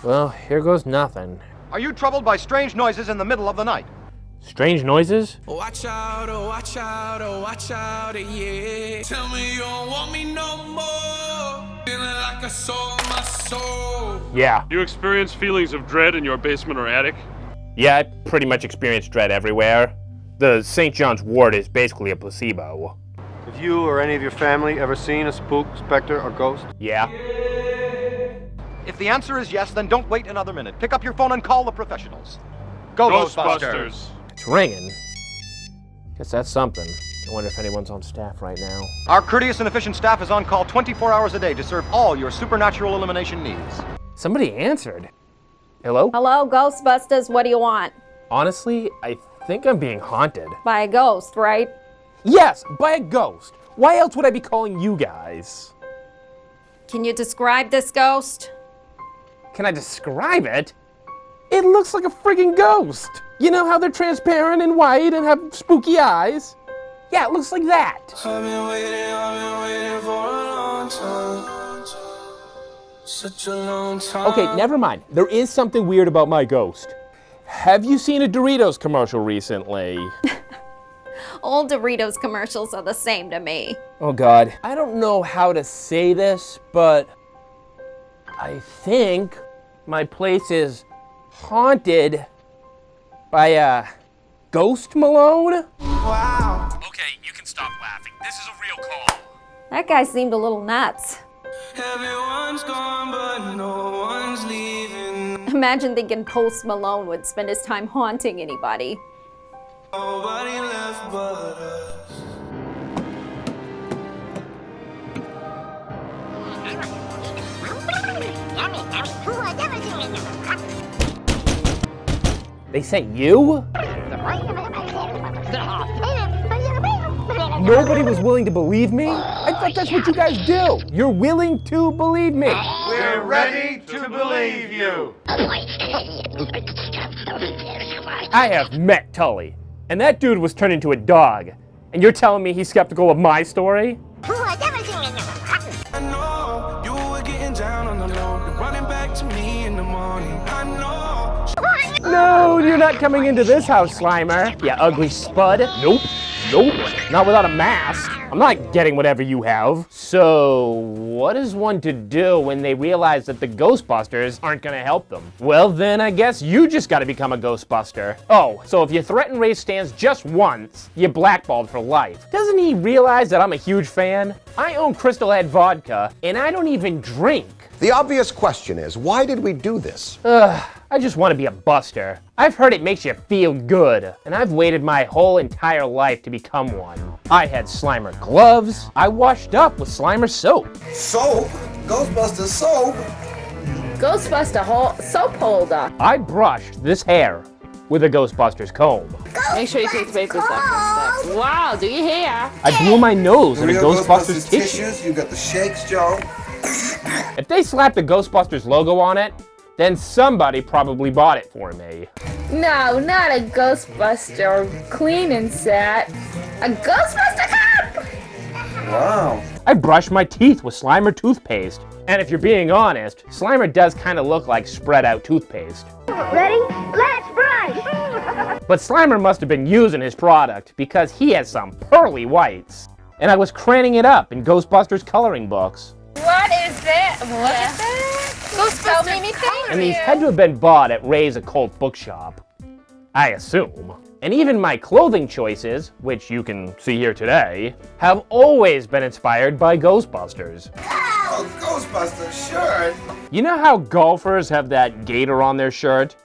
Well, here goes nothing. Are you troubled by strange noises in the middle of the night? Strange noises? Watch out, oh, watch out, oh, watch out, yeah. Tell me you don't want me no more. Feeling like a soul in my soul. Yeah. Do you experience feelings of dread in your basement or attic? Yeah, I pretty much experience dread everywhere. The St. John's wort is basically a placebo. Have you or any of your family ever seen a spook, specter, or ghost? Yeah. If the answer is yes, then don't wait another minute. Pick up your phone and call the professionals. Go Ghostbusters! It's ringing. Guess that's something. I wonder if anyone's on staff right now. Our courteous and efficient staff is on call 24 hours a day to serve all your supernatural elimination needs. Somebody answered. Hello? Hello, Ghostbusters, what do you want? Honestly, I think I'm being haunted. By a ghost, right? Yes, by a ghost. Why else would I be calling you guys? Can you describe this ghost? Can I describe it? It looks like a friggin' ghost. You know how they're transparent and white and have spooky eyes? Yeah, it looks like that. I've been waiting for a long time. Such a long time. Okay, never mind. There is something weird about my ghost. Have you seen a Doritos commercial recently? All Doritos commercials are the same to me. Oh God. I don't know how to say this, but I think my place is haunted by a ghost, Malone? Wow. Okay, you can stop laughing. This is a real call. That guy seemed a little nuts. Everyone's gone, but no one's leaving. Imagine thinking Post Malone would spend his time haunting anybody. Nobody left but us. They say you? Nobody was willing to believe me? I thought that's what you guys do. You're willing to believe me. We're ready to believe you. I have met Tully, and that dude was turned into a dog. And you're telling me he's skeptical of my story? I know you were getting down on the low. You're running back to me in the morning. I know. No, you're not coming into this house, Slimer. You ugly spud. Nope. Nope. Not without a mask. I'm not getting whatever you have. So, what is one to do when they realize that the Ghostbusters aren't gonna help them? Well, then I guess you just gotta become a Ghostbuster. Oh, so if you threaten Ray Stantz just once, you're blackballed for life. Doesn't he realize that I'm a huge fan? I own Crystal Head Vodka, and I don't even drink. The obvious question is, why did we do this? I just want to be a buster. I've heard it makes you feel good, and I've waited my whole entire life to become one. I had Slimer gloves. I washed up with Slimer soap. Soap? Ghostbuster soap? Ghostbuster soap holder. I brushed this hair with a Ghostbusters comb. Make sure you take space with that. Wow, do you hear? I blew my nose in a You got Ghostbusters tissue. tissues, you got the shakes, Joe. If they slapped the Ghostbusters logo on it, then somebody probably bought it for me. No, not a Ghostbuster cleaning set. A Ghostbuster cup! Wow. I brushed my teeth with Slimer toothpaste. And if you're being honest, Slimer does kind of look like spread out toothpaste. Ready? Let's brush! But Slimer must have been using his product because he has some pearly whites. And I was craning it up in Ghostbusters coloring books. What is that? What is that? Ghostbuster thing? And these had to have been bought at Ray's occult bookshop. I assume. And even my clothing choices, which you can see here today, have always been inspired by Ghostbusters. Oh, Ghostbuster shirt. You know how golfers have that gator on their shirt?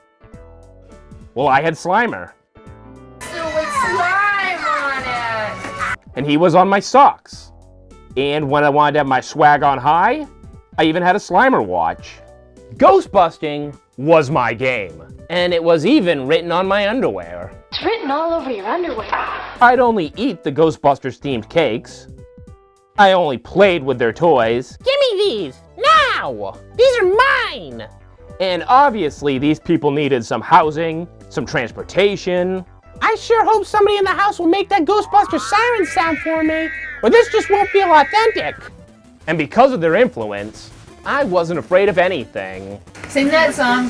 Well, I had Slimer. With slime on it. And he was on my socks. And when I wanted to have my swag on high, I even had a Slimer watch. Ghostbusting was my game. And it was even written on my underwear. It's written all over your underwear. I'd only eat the Ghostbusters themed cakes. I only played with their toys. Give me these, now! These are mine! And obviously these people needed some housing, some transportation. I sure hope somebody in the house will make that Ghostbuster siren sound for me, or this just won't feel authentic. And because of their influence, I wasn't afraid of anything. Sing that song.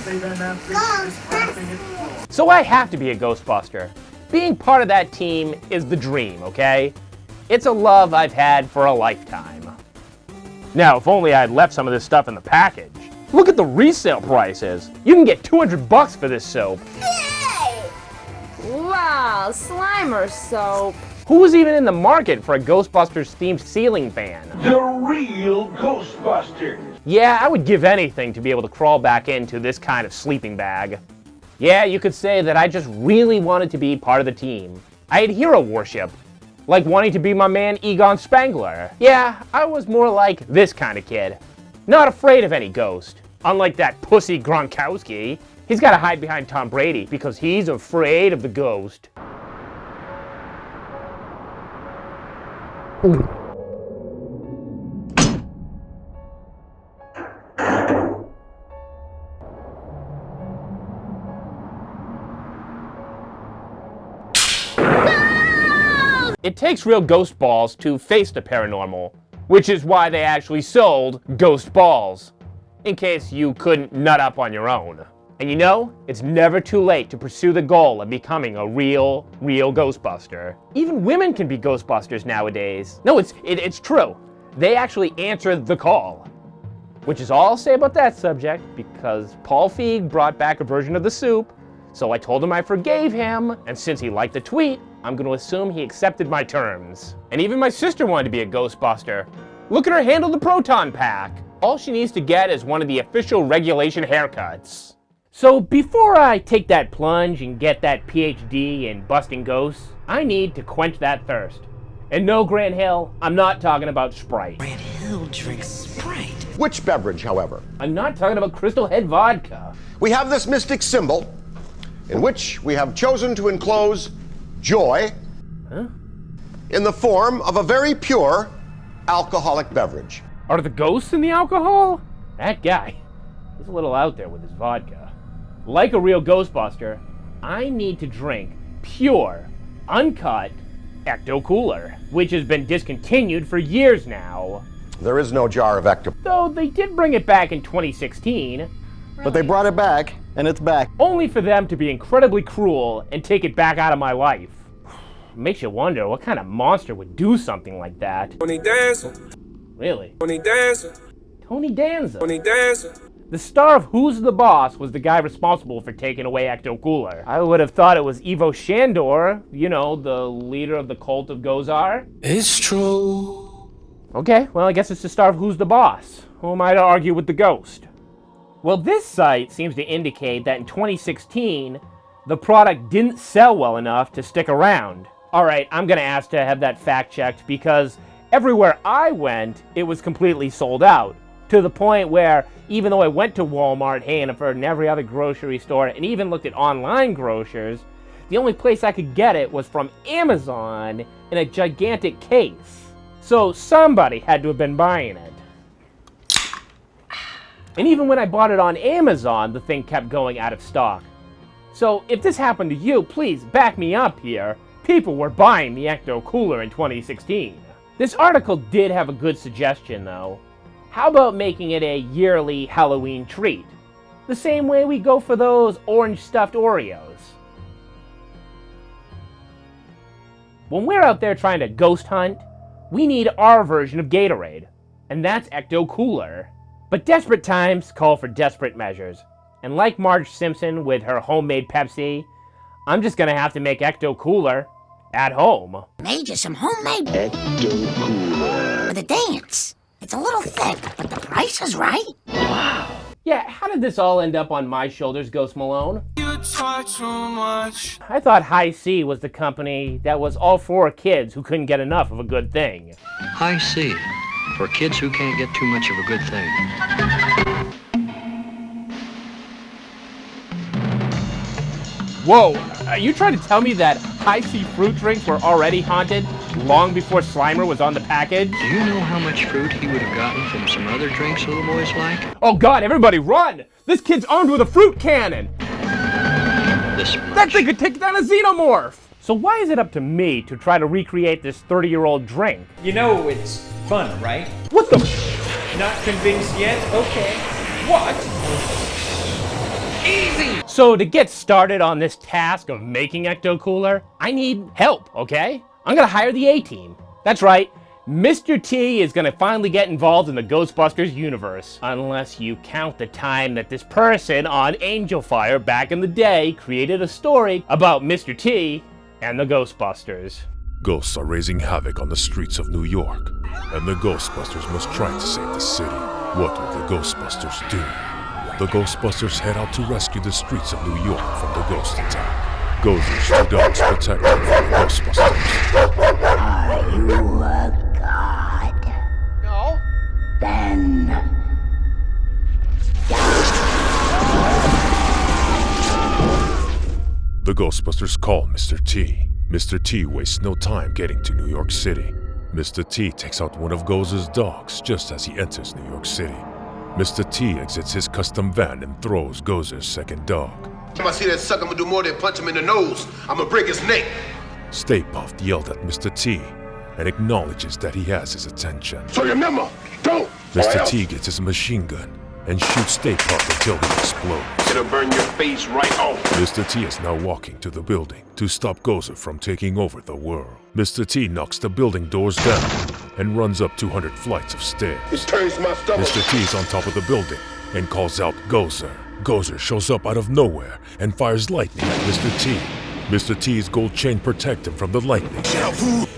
So I have to be a Ghostbuster. Being part of that team is the dream, okay? It's a love I've had for a lifetime. Now, if only I'd left some of this stuff in the package. Look at the resale prices. You can get $200 for this soap. Wow, Slimer soap. Who was even in the market for a Ghostbusters themed ceiling fan? The real Ghostbusters. Yeah, I would give anything to be able to crawl back into this kind of sleeping bag. Yeah, you could say that I just really wanted to be part of the team. I had hero worship, like wanting to be my man Egon Spangler. Yeah, I was more like this kind of kid. Not afraid of any ghost. Unlike that pussy Gronkowski. He's got to hide behind Tom Brady because he's afraid of the ghost. Ooh. It takes real ghost balls to face the paranormal, which is why they actually sold ghost balls, in case you couldn't nut up on your own. And you know, it's never too late to pursue the goal of becoming a real Ghostbuster. Even women can be Ghostbusters nowadays. No, it's true. They actually answer the call. Which is all I'll say about that subject, because Paul Feig brought back a version of the soup, so I told him I forgave him, and since he liked the tweet, I'm going to assume he accepted my terms. And even my sister wanted to be a Ghostbuster. Look at her handle the proton pack. All she needs to get is one of the official regulation haircuts. So before I take that plunge and get that PhD in busting ghosts, I need to quench that thirst. And no, Grant Hill, I'm not talking about Sprite. Grant Hill drinks Sprite. Which beverage, however? I'm not talking about Crystal Head vodka. We have this mystic symbol in which we have chosen to enclose joy in the form of a very pure alcoholic beverage. Are the ghosts in the alcohol? That guy, he's a little out there with his vodka. Like a real Ghostbuster, I need to drink pure, uncut Ecto Cooler, which has been discontinued for years now. There is no jar of Ecto. Though they did bring it back in 2016. But they brought it back, and it's back. Only for them to be incredibly cruel and take it back out of my life. Makes you wonder what kind of monster would do something like that. Tony Danza. Really? Tony Danza. Tony Danza. Tony Danza. The star of Who's the Boss was the guy responsible for taking away Ecto Cooler. I would have thought it was Ivo Shandor, you know, the leader of the cult of Gozar. It's true. Okay, well, I guess it's the star of Who's the Boss. Who am I to argue with the ghost? Well, this site seems to indicate that in 2016, the product didn't sell well enough to stick around. Alright, I'm gonna ask to have that fact checked because everywhere I went, it was completely sold out. To the point where, even though I went to Walmart, Hannaford, and every other grocery store, and even looked at online grocers, the only place I could get it was from Amazon in a gigantic case. So somebody had to have been buying it. And even when I bought it on Amazon, the thing kept going out of stock. So if this happened to you, please back me up here. People were buying the Ecto Cooler in 2016. This article did have a good suggestion though. How about making it a yearly Halloween treat? The same way we go for those orange stuffed Oreos. When we're out there trying to ghost hunt, we need our version of Gatorade. And that's Ecto Cooler. But desperate times call for desperate measures. And like Marge Simpson with her homemade Pepsi, I'm just gonna have to make Ecto Cooler at home. Made you some homemade Ecto Cooler. For the dance. It's a little thick, but the price is right. Wow. Yeah, how did this all end up on my shoulders, Ghost Malone? You talk too much. I thought High C was the company that was all for kids who couldn't get enough of a good thing. High C. For kids who can't get too much of a good thing. Whoa, are you trying to tell me that High C fruit drinks were already haunted long before Slimer was on the package? Do you know how much fruit he would have gotten from some other drinks little boys like? Oh God, everybody run! This kid's armed with a fruit cannon! This much. That thing could take down a xenomorph! So why is it up to me to try to recreate this 30-year-old drink? You know it's fun, right? What the? Not convinced yet? Okay. What Easy! So to get started on this task of making Ecto Cooler, I need help, okay? I'm gonna hire the A-Team. That's right, Mr. T is gonna finally get involved in the Ghostbusters universe. Unless you count the time that this person on Angel Fire back in the day created a story about Mr. T and the Ghostbusters. Ghosts are raising havoc on the streets of New York, and the Ghostbusters must try to save the city. What will the Ghostbusters do? The Ghostbusters head out to rescue the streets of New York from the ghost attack. Gozer's 2 dogs protect them from the Ghostbusters. Are you a god? No. Then... The Ghostbusters call Mr. T. Mr. T wastes no time getting to New York City. Mr. T takes out one of Gozer's dogs just as he enters New York City. Mr. T exits his custom van and throws Gozer's second dog. If I see that sucker, I'm gonna do more than punch him in the nose. I'm gonna break his neck. Stay Puft yelled at Mr. T and acknowledges that he has his attention. So remember, don't! Mr. T gets his machine gun and shoots Stay Puft until he explodes. It'll burn your face right off. Mr. T is now walking to the building to stop Gozer from taking over the world. Mr. T knocks the building doors down and runs up 200 flights of stairs. It turns my stomach. Mr. T is on top of the building and calls out Gozer. Gozer shows up out of nowhere and fires lightning at Mr. T. Mr. T's gold chain protects him from the lightning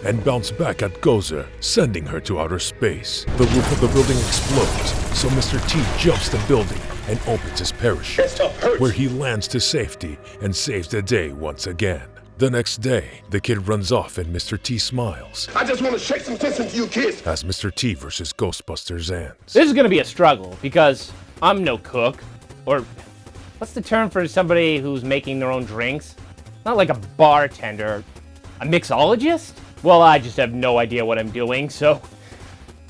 and bounce back at Gozer, sending her to outer space. The roof of the building explodes, so Mr. T jumps the building and opens his parachute, where he lands to safety and saves the day once again. The next day, the kid runs off and Mr. T smiles. I just want to shake some sense into you kids. As Mr. T versus Ghostbusters ends. This is gonna be a struggle because I'm no cook, or what's the term for somebody who's making their own drinks? Not like a bartender, a mixologist? Well, I just have no idea what I'm doing, so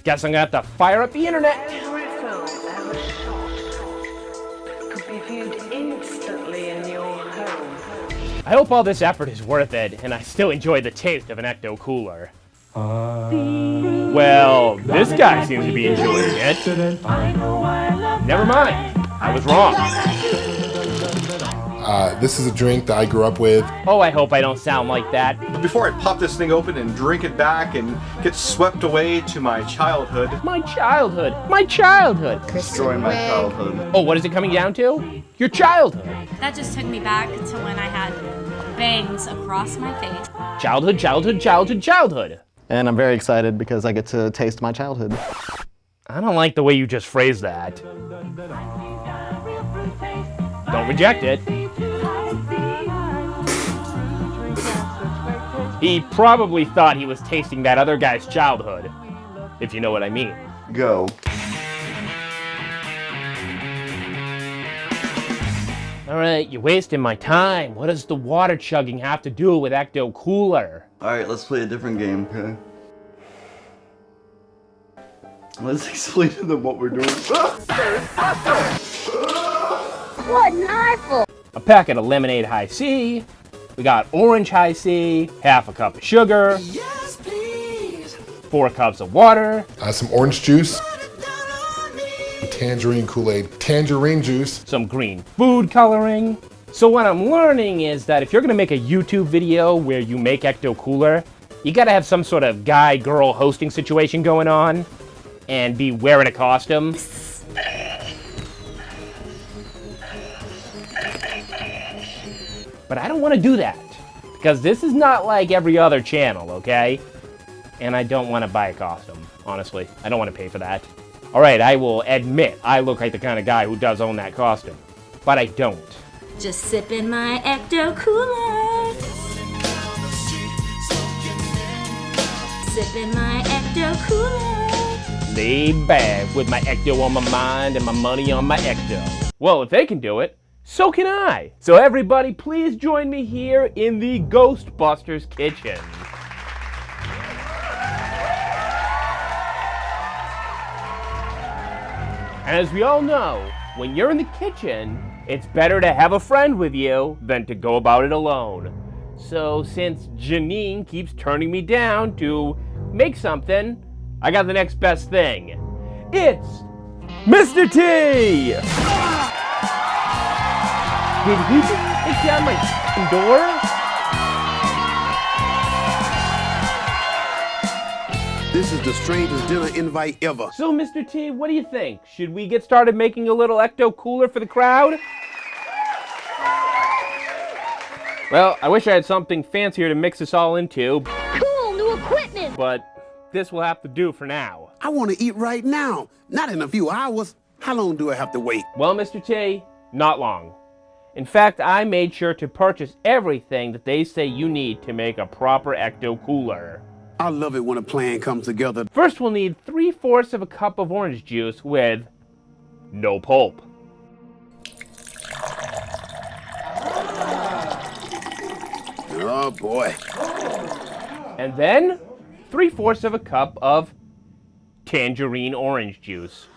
guess I'm gonna have to fire up the internet. Every film ever shot could be viewed instantly in your home. I hope all this effort is worth it, and I still enjoy the taste of an Ecto Cooler. Well, this guy seems to be enjoying it. Never mind, I was wrong. This is a drink that I grew up with. Oh, I hope I don't sound like that. But before I pop this thing open and drink it back and get swept away to my childhood. My childhood. My childhood. Destroy my childhood. Oh, what is it coming down to? Your childhood. That just took me back to when I had bangs across my face. Childhood, childhood, childhood, childhood. And I'm very excited because I get to taste my childhood. I don't like the way you just phrased that. Don't reject it. He probably thought he was tasting that other guy's childhood, if you know what I mean. Go. Alright, you're wasting my time. What does the water chugging have to do with Ecto Cooler? Alright, let's play a different game, okay? Let's explain to them what we're doing. What an eyeful! A packet of lemonade high C. We got orange high C, half a cup of sugar, 4 cups of water, Some orange juice, tangerine Kool-Aid, tangerine juice, some green food coloring. So what I'm learning is that if you're gonna make a YouTube video where you make Ecto Cooler, you gotta have some sort of guy-girl hosting situation going on and be wearing a costume. But I don't want to do that, because this is not like every other channel, okay? And I don't want to buy a costume, honestly. I don't want to pay for that. Alright, I will admit, I look like the kind of guy who does own that costume. But I don't. Just sipping my Ecto Cooler. Sipping my Ecto Cooler. Laid back with my Ecto on my mind and my money on my Ecto. Well, if they can do it, so can I. So everybody, please join me here in the Ghostbusters kitchen. And as we all know, when you're in the kitchen, it's better to have a friend with you than to go about it alone. So since Janine keeps turning me down to make something, I got the next best thing. It's Mr. T! Did he just kick down my door? This is the strangest dinner invite ever. So, Mr. T, what do you think? Should we get started making a little Ecto cooler for the crowd? Well, I wish I had something fancier to mix this all into. Cool, new equipment! But this will have to do for now. I want to eat right now, not in a few hours. How long do I have to wait? Well, Mr. T, not long. In fact, I made sure to purchase everything that they say you need to make a proper Ecto cooler. I love it when a plan comes together. First, we'll need 3/4 of a cup of orange juice with no pulp. Oh boy. And then 3/4 of a cup of tangerine orange juice.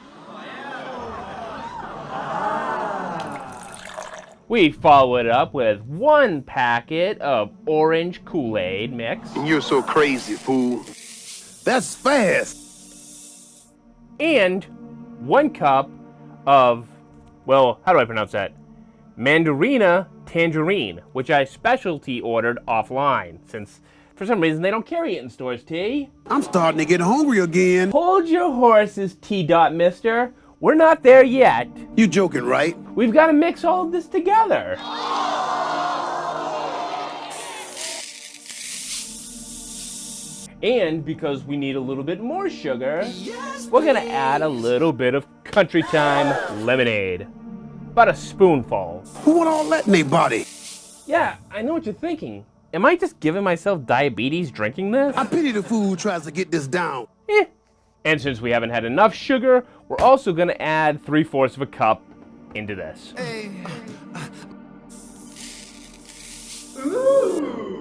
We follow it up with 1 packet of orange Kool-Aid mix. You're so crazy, fool. That's fast. And 1 cup of, well, how do I pronounce that? Mandarina tangerine, which I specialty ordered offline, since for some reason they don't carry it in stores, T. I'm starting to get hungry again. Hold your horses, T-Mister. We're not there yet. You joking, right? We've got to mix all of this together. And because we need a little bit more sugar, we're gonna add a little bit of Country Time lemonade. About a spoonful. Who want all that in their body? Yeah, I know what you're thinking. Am I just giving myself diabetes drinking this? I pity the fool who tries to get this down. And since we haven't had enough sugar, we're also gonna add 3/4 of a cup into this.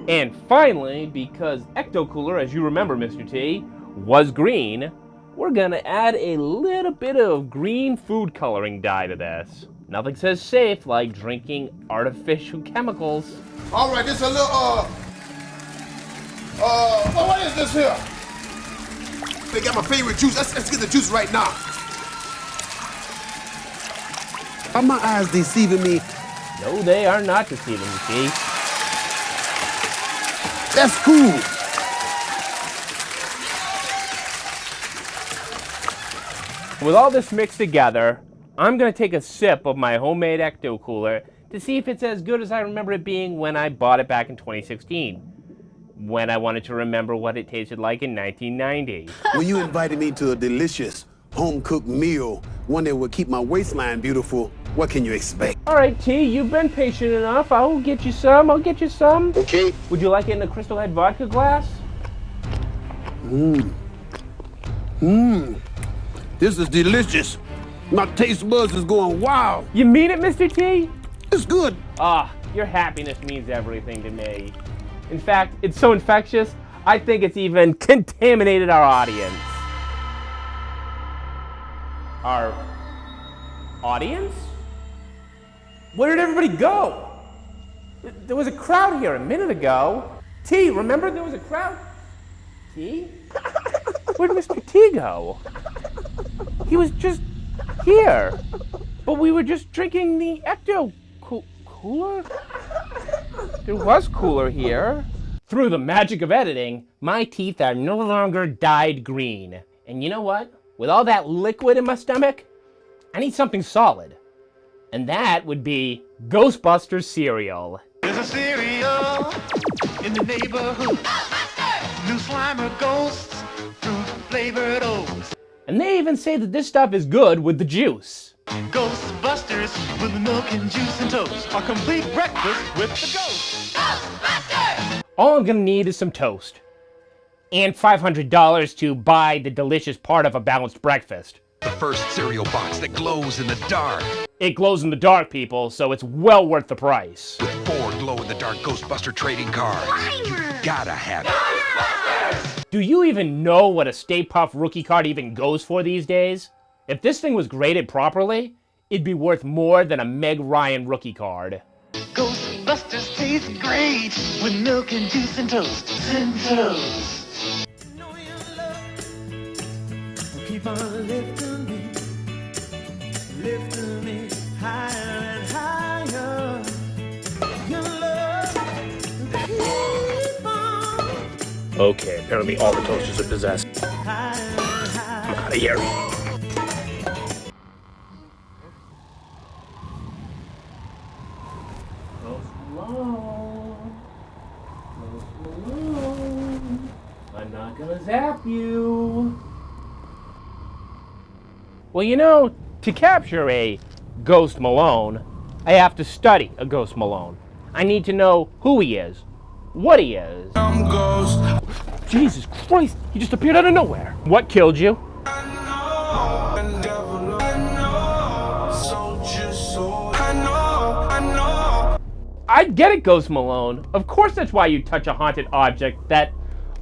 And finally, because Ecto Cooler, as you remember, Mr. T, was green, we're gonna add a little bit of green food coloring dye to this. Nothing says safe like drinking artificial chemicals. All right, this is a little, what is this here? They got my favorite juice. Let's get the juice right now. Are my eyes deceiving me? No, they are not deceiving you, T. That's cool. With all this mixed together, I'm gonna take a sip of my homemade Ecto Cooler to see if it's as good as I remember it being when I bought it back in 2016. When I wanted to remember what it tasted like in 1990. When you invited me to a delicious home-cooked meal, one that would keep my waistline beautiful, what can you expect? All right, T, you've been patient enough. I'll get you some. Okay. Would you like it in a Crystal Head vodka glass? This is delicious. My taste buds is going wild. You mean it, Mr. T? It's good. Your happiness means everything to me. In fact, it's so infectious, I think it's even contaminated our audience. Our audience? Where did everybody go? There was a crowd here a minute ago. T, remember there was a crowd? T? Where'd Mr. T go? He was just here. But we were just drinking the Ecto Cooler? There was cooler here. Through the magic of editing, my teeth are no longer dyed green. And you know what? With all that liquid in my stomach, I need something solid. And that would be Ghostbusters cereal. There's a cereal in the neighborhood. New Slimer ghosts, fruit-flavored oats. And they even say that this stuff is good with the juice. Ghostbusters with the milk and juice and toast. A complete breakfast with the ghosts. Ghostbusters! All I'm gonna need is some toast. And $500 to buy the delicious part of a balanced breakfast. The first cereal box that glows in the dark. It glows in the dark, people, so it's well worth the price. With 4 glow-in-the-dark Ghostbuster trading cards. You gotta have it. Ghostbusters! Do you even know what a Stay Puft rookie card even goes for these days? If this thing was graded properly, it'd be worth more than a Meg Ryan rookie card. Ghostbusters taste great with milk and juice and toast. And toast. Keep on lifting me higher and higher. Okay, apparently all the toasters are possessed. I'm out of here. Malone. I'm not gonna zap you. Well, you know, to capture a Ghost Malone, I have to study a Ghost Malone. I need to know who he is, what he is. Jesus Christ, he just appeared out of nowhere. What killed you? I get it, Ghost Malone. Of course that's why you touch a haunted object that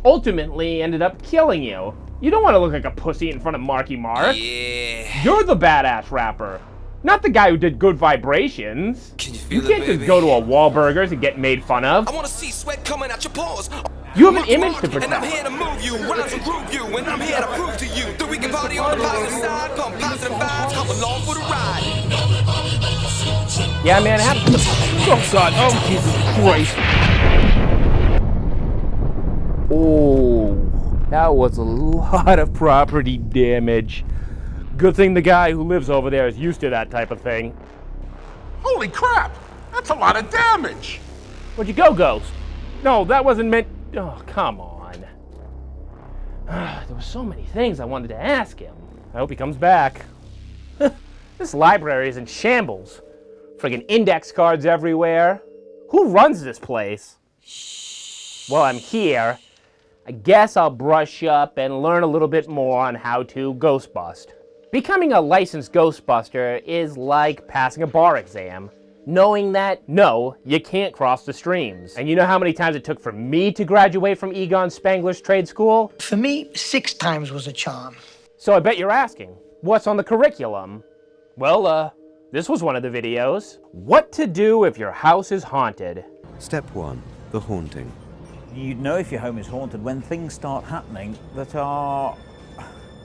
ultimately ended up killing you. You don't want to look like a pussy in front of Marky Mark. Yeah. You're the badass rapper, not the guy who did Good Vibrations. You can't just go to a Wahlburgers and get made fun of. I want to see sweat coming out your pores. You have an image to protect. And I'm here to move you, rhymes will groove you, and I'm here to prove to you that we can party on the positive side, pump positive vibes, come along for the ride. Yeah, man, oh God, oh Jesus Christ. Oh, that was a lot of property damage. Good thing the guy who lives over there is used to that type of thing. Holy crap! That's a lot of damage! Where'd you go, Ghost? No, that wasn't meant... Oh, come on. There were so many things I wanted to ask him. I hope he comes back. This library is in shambles. Friggin' index cards everywhere. Who runs this place? Well, I'm here. I guess I'll brush up and learn a little bit more on how to Ghostbust. Becoming a licensed Ghostbuster is like passing a bar exam. Knowing that, no, you can't cross the streams. And you know how many times it took for me to graduate from Egon Spangler's trade school? For me, 6 times was a charm. So I bet you're asking, what's on the curriculum? Well, this was one of the videos. What to do if your house is haunted. Step 1, the haunting. You'd know if your home is haunted when things start happening that are,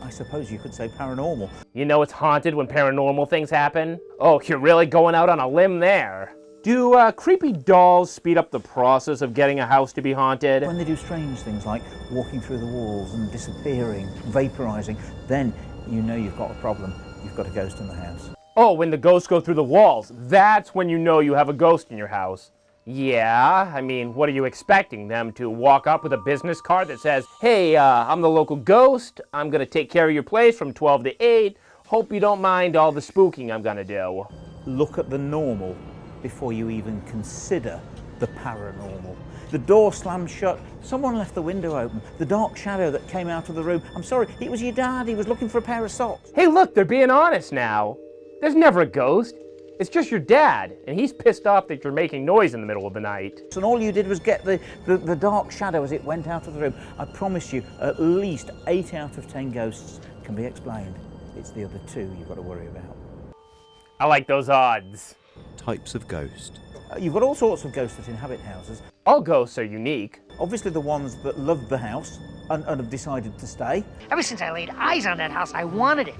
I suppose you could say, paranormal. You know it's haunted when paranormal things happen? Oh, you're really going out on a limb there. Do creepy dolls speed up the process of getting a house to be haunted? When they do strange things like walking through the walls and disappearing, vaporizing, then you know you've got a problem. You've got a ghost in the house. Oh, when the ghosts go through the walls, that's when you know you have a ghost in your house. Yeah, I mean, what are you expecting? Them to walk up with a business card that says, hey, I'm the local ghost. I'm gonna take care of your place from 12 to 8. Hope you don't mind all the spooking I'm gonna do. Look at the normal before you even consider the paranormal. The door slammed shut, someone left the window open, the dark shadow that came out of the room. I'm sorry, it was your dad, he was looking for a pair of socks. Hey look, they're being honest now. There's never a ghost. It's just your dad, and he's pissed off that you're making noise in the middle of the night. And all you did was get the dark shadow as it went out of the room. I promise you, at least 8 out of 10 ghosts can be explained. It's the other 2 you've got to worry about. I like those odds. Types of ghost. You've got all sorts of ghosts that inhabit houses. All ghosts are unique. Obviously the ones that love the house and have decided to stay. Ever since I laid eyes on that house, I wanted it.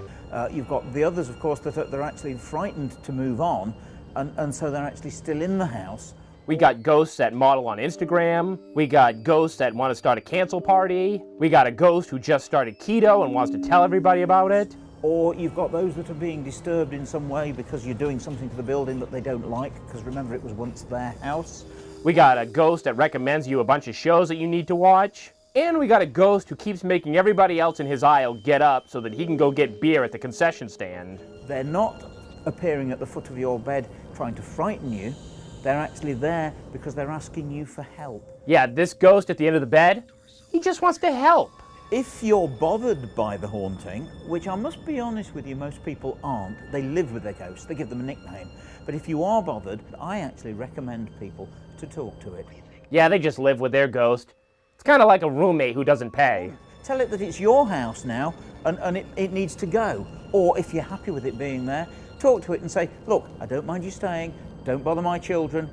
You've got the others, of course, that they're actually frightened to move on, and so they're actually still in the house. We got ghosts that model on Instagram. We got ghosts that want to start a cancel party. We got a ghost who just started keto and wants to tell everybody about it. Or you've got those that are being disturbed in some way because you're doing something to the building that they don't like, because remember, it was once their house. We got a ghost that recommends you a bunch of shows that you need to watch. And we got a ghost who keeps making everybody else in his aisle get up so that he can go get beer at the concession stand. They're not appearing at the foot of your bed trying to frighten you. They're actually there because they're asking you for help. Yeah, this ghost at the end of the bed, he just wants to help. If you're bothered by the haunting, which I must be honest with you, most people aren't, they live with their ghosts, they give them a nickname. But if you are bothered, I actually recommend people to talk to it. Yeah, they just live with their ghost. It's kind of like a roommate who doesn't pay. Tell it that it's your house now and it needs to go. Or if you're happy with it being there, talk to it and say, look, I don't mind you staying, don't bother my children,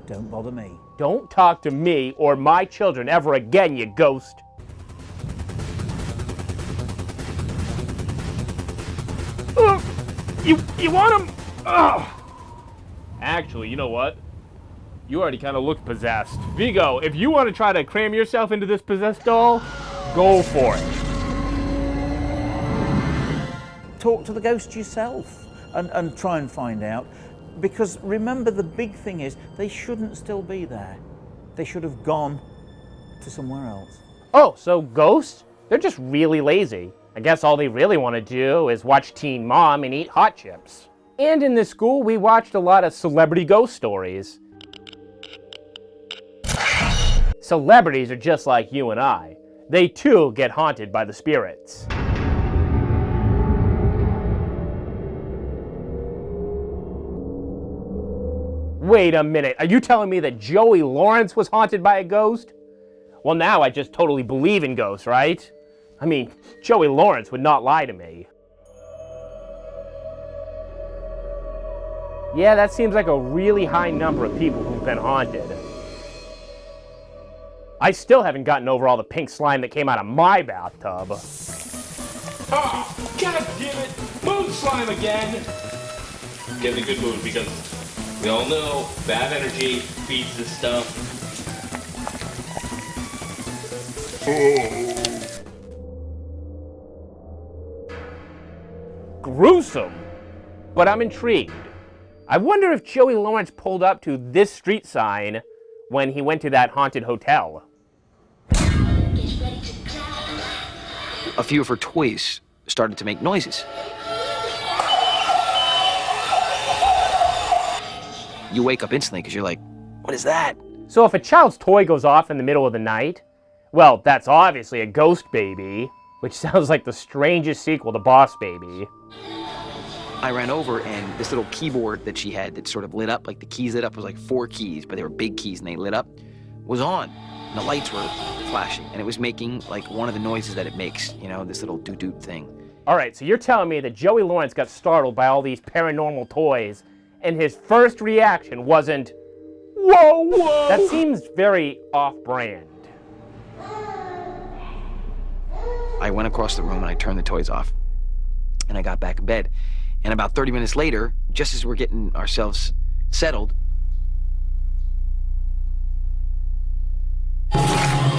don't bother me. Don't talk to me or my children ever again, you ghost. You want him? Ugh. Actually, you know what? You already kind of look possessed. Vigo, if you want to try to cram yourself into this possessed doll, go for it. Talk to the ghost yourself and try and find out. Because remember, the big thing is they shouldn't still be there. They should have gone to somewhere else. Oh, so ghosts? They're just really lazy. I guess all they really want to do is watch Teen Mom and eat hot chips. And in this school, we watched a lot of celebrity ghost stories. Celebrities are just like you and I. They too get haunted by the spirits. Wait a minute, are you telling me that Joey Lawrence was haunted by a ghost? Well, now I just totally believe in ghosts, right? I mean, Joey Lawrence would not lie to me. Yeah, that seems like a really high number of people who've been haunted. I still haven't gotten over all the pink slime that came out of my bathtub. Oh, god damn it! Moon slime again! Get in a good mood because we all know bad energy feeds this stuff. Gruesome, but I'm intrigued. I wonder if Joey Lawrence pulled up to this street sign when he went to that haunted hotel. A few of her toys started to make noises. You wake up instantly because you're like, what is that? So if a child's toy goes off in the middle of the night, well, that's obviously a ghost baby, which sounds like the strangest sequel to Boss Baby. I ran over and this little keyboard that she had that sort of lit up, like the keys lit up, was like 4 keys, but they were big keys and they lit up, was on. And the lights were flashing and it was making like one of the noises that it makes, you know, this little doot-doot thing. All right, so you're telling me that Joey Lawrence got startled by all these paranormal toys and his first reaction wasn't, whoa, whoa. That seems very off-brand. I went across the room and I turned the toys off and I got back in bed. And about 30 minutes later, just as we're getting ourselves settled,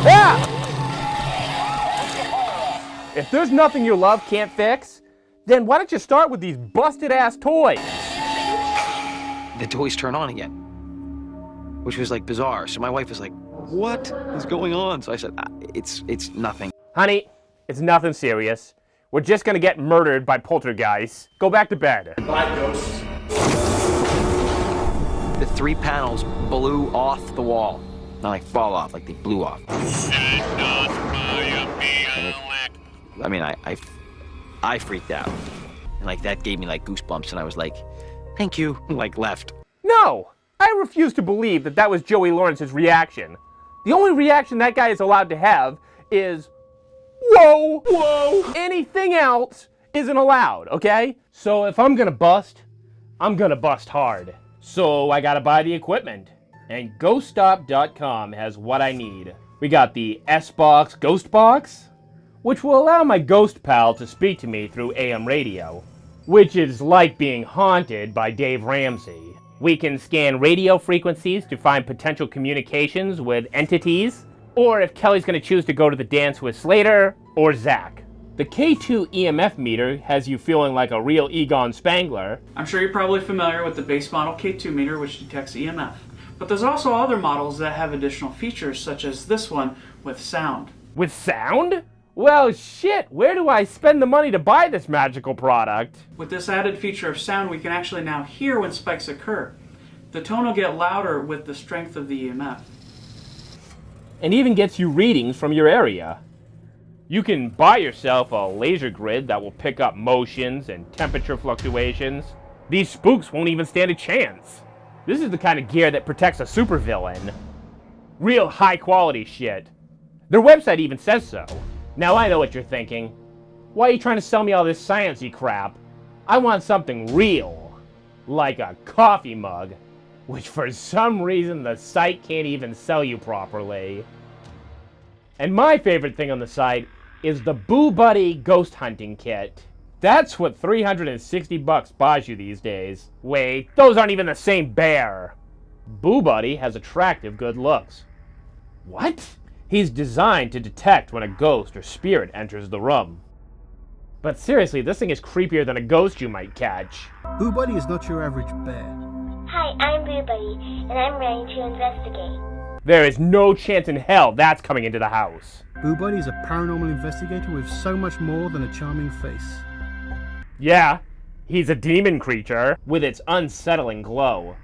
ah! If there's nothing your love can't fix, then why don't you start with these busted-ass toys? the toys turn on again, which was like bizarre. So my wife was like, what is going on? So I said, it's nothing. Honey, it's nothing serious. We're just gonna get murdered by poltergeists. Go back to bed. Bye, ghosts. The 3 panels blew off the wall. Not like fall off, like they blew off. I freaked out. And like that gave me like goosebumps and I was like, thank you, like left. No, I refuse to believe that that was Joey Lawrence's reaction. The only reaction that guy is allowed to have is, whoa, whoa. Anything else isn't allowed, okay? So if I'm gonna bust, I'm gonna bust hard. So I gotta buy the equipment. And GhostStop.com has what I need. We got the S-Box Ghost Box, which will allow my ghost pal to speak to me through AM radio, which is like being haunted by Dave Ramsey. We can scan radio frequencies to find potential communications with entities, or if Kelly's gonna choose to go to the dance with Slater or Zach. The K2 EMF meter has you feeling like a real Egon Spangler. I'm sure you're probably familiar with the base model K2 meter, which detects EMF. But there's also other models that have additional features, such as this one with sound. With sound? Well, shit, where do I spend the money to buy this magical product? With this added feature of sound, we can actually now hear when spikes occur. The tone will get louder with the strength of the EMF. And even gets you readings from your area. You can buy yourself a laser grid that will pick up motions and temperature fluctuations. These spooks won't even stand a chance. This is the kind of gear that protects a supervillain. Real high quality shit. Their website even says so. Now I know what you're thinking. Why are you trying to sell me all this sciencey crap? I want something real. Like a coffee mug. Which for some reason the site can't even sell you properly. And my favorite thing on the site is the Boo Buddy Ghost Hunting Kit. That's what $360 buys you these days. Wait, those aren't even the same bear. Boo Buddy has attractive good looks. What? He's designed to detect when a ghost or spirit enters the room. But seriously, this thing is creepier than a ghost you might catch. Boo Buddy is not your average bear. Hi, I'm Boo Buddy, and I'm ready to investigate. There is no chance in hell that's coming into the house. Boo Buddy is a paranormal investigator with so much more than a charming face. Yeah, he's a demon creature with its unsettling glow.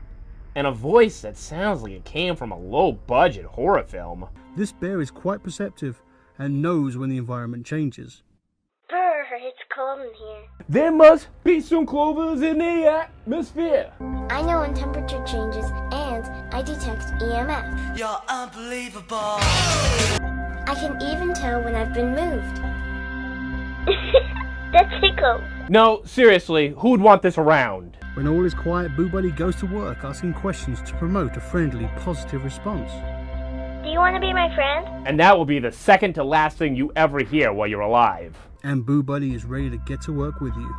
And a voice that sounds like it came from a low-budget horror film. This bear is quite perceptive and knows when the environment changes. Brr, it's cold in here. There must be some clovers in the atmosphere. I know when temperature changes, and I detect EMF. You're unbelievable. I can even tell when I've been moved. That tickles. No, seriously, who would want this around? When all is quiet, Boo Buddy goes to work asking questions to promote a friendly, positive response. Do you want to be my friend? And that will be the second to last thing you ever hear while you're alive. And Boo Buddy is ready to get to work with you.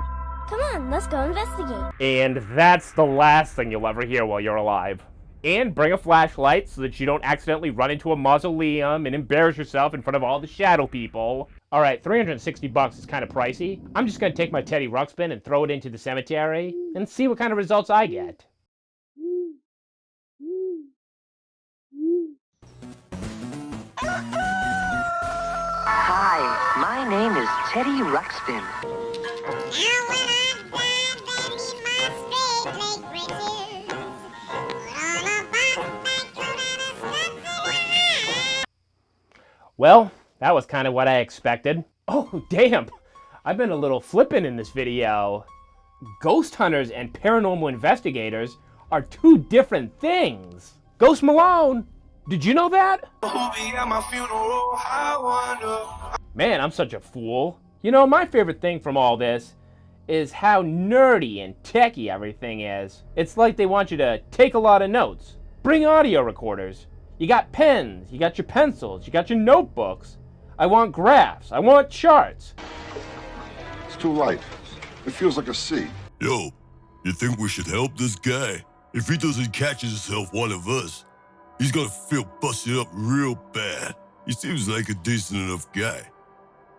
Come on, let's go investigate. And that's the last thing you'll ever hear while you're alive. And bring a flashlight so that you don't accidentally run into a mausoleum and embarrass yourself in front of all the shadow people. Alright, $360 is kind of pricey. I'm just gonna take my Teddy Ruxpin and throw it into the cemetery and see what kind of results I get. Hi, my name is Teddy Ruxpin. Well, that was kind of what I expected. Oh, damn! I've been a little flippant in this video. Ghost hunters and paranormal investigators are two different things. Ghost Malone! Did you know that? Man, I'm such a fool. You know, my favorite thing from all this is how nerdy and techy everything is. It's like they want you to take a lot of notes. Bring audio recorders. You got pens, you got your pencils, you got your notebooks. I want graphs, I want charts. It's too light. It feels like a C. Yo, you think we should help this guy? If he doesn't catch himself one of us, he's gonna feel busted up real bad. He seems like a decent enough guy.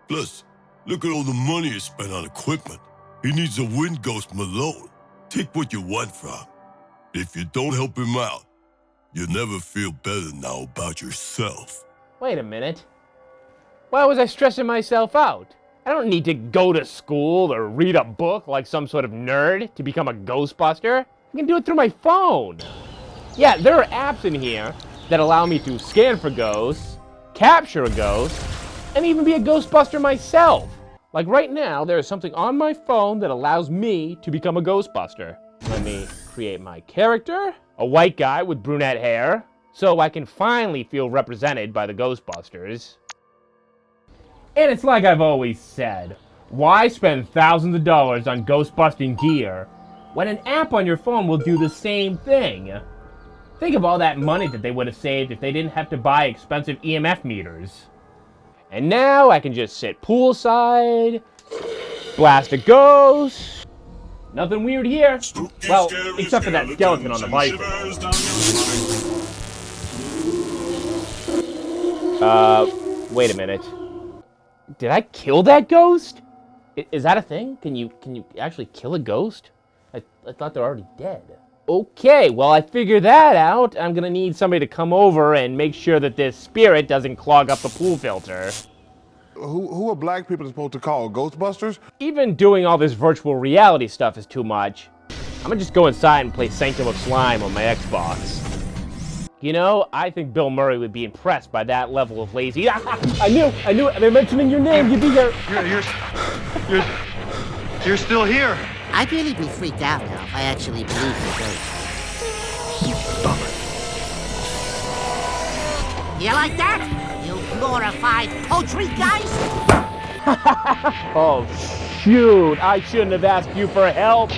Plus, look at all the money he spent on equipment. He needs a wind ghost Malone. Take what you want from him. If you don't help him out, you'll never feel better now about yourself. Wait a minute. Why was I stressing myself out? I don't need to go to school or read a book like some sort of nerd to become a Ghostbuster. I can do it through my phone. Yeah, there are apps in here that allow me to scan for ghosts, capture a ghost, and even be a Ghostbuster myself. Like right now, there is something on my phone that allows me to become a Ghostbuster. Let me create my character, a white guy with brunette hair, so I can finally feel represented by the Ghostbusters. And it's like I've always said, why spend thousands of dollars on ghost-busting gear when an app on your phone will do the same thing? Think of all that money that they would have saved if they didn't have to buy expensive EMF meters. And now I can just sit poolside, blast a ghost. Nothing weird here. Well, except for that skeleton on the bicycle. Wait a minute. Did I kill that ghost? Is that a thing? Can you actually kill a ghost? I thought they're already dead. Okay, well I figured that out. I'm gonna need somebody to come over and make sure that this spirit doesn't clog up the pool filter. Who are black people supposed to call? Ghostbusters? Even doing all this virtual reality stuff is too much. I'm gonna just go inside and play Sanctum of Slime on my Xbox. You know, I think Bill Murray would be impressed by that level of lazy. I knew it. They're mentioning your name. You'd be there. You're still here. I'd really be freaked out now if I actually believed in ghosts. You like that? You glorified poultry guys? Oh, shoot. I shouldn't have asked you for help.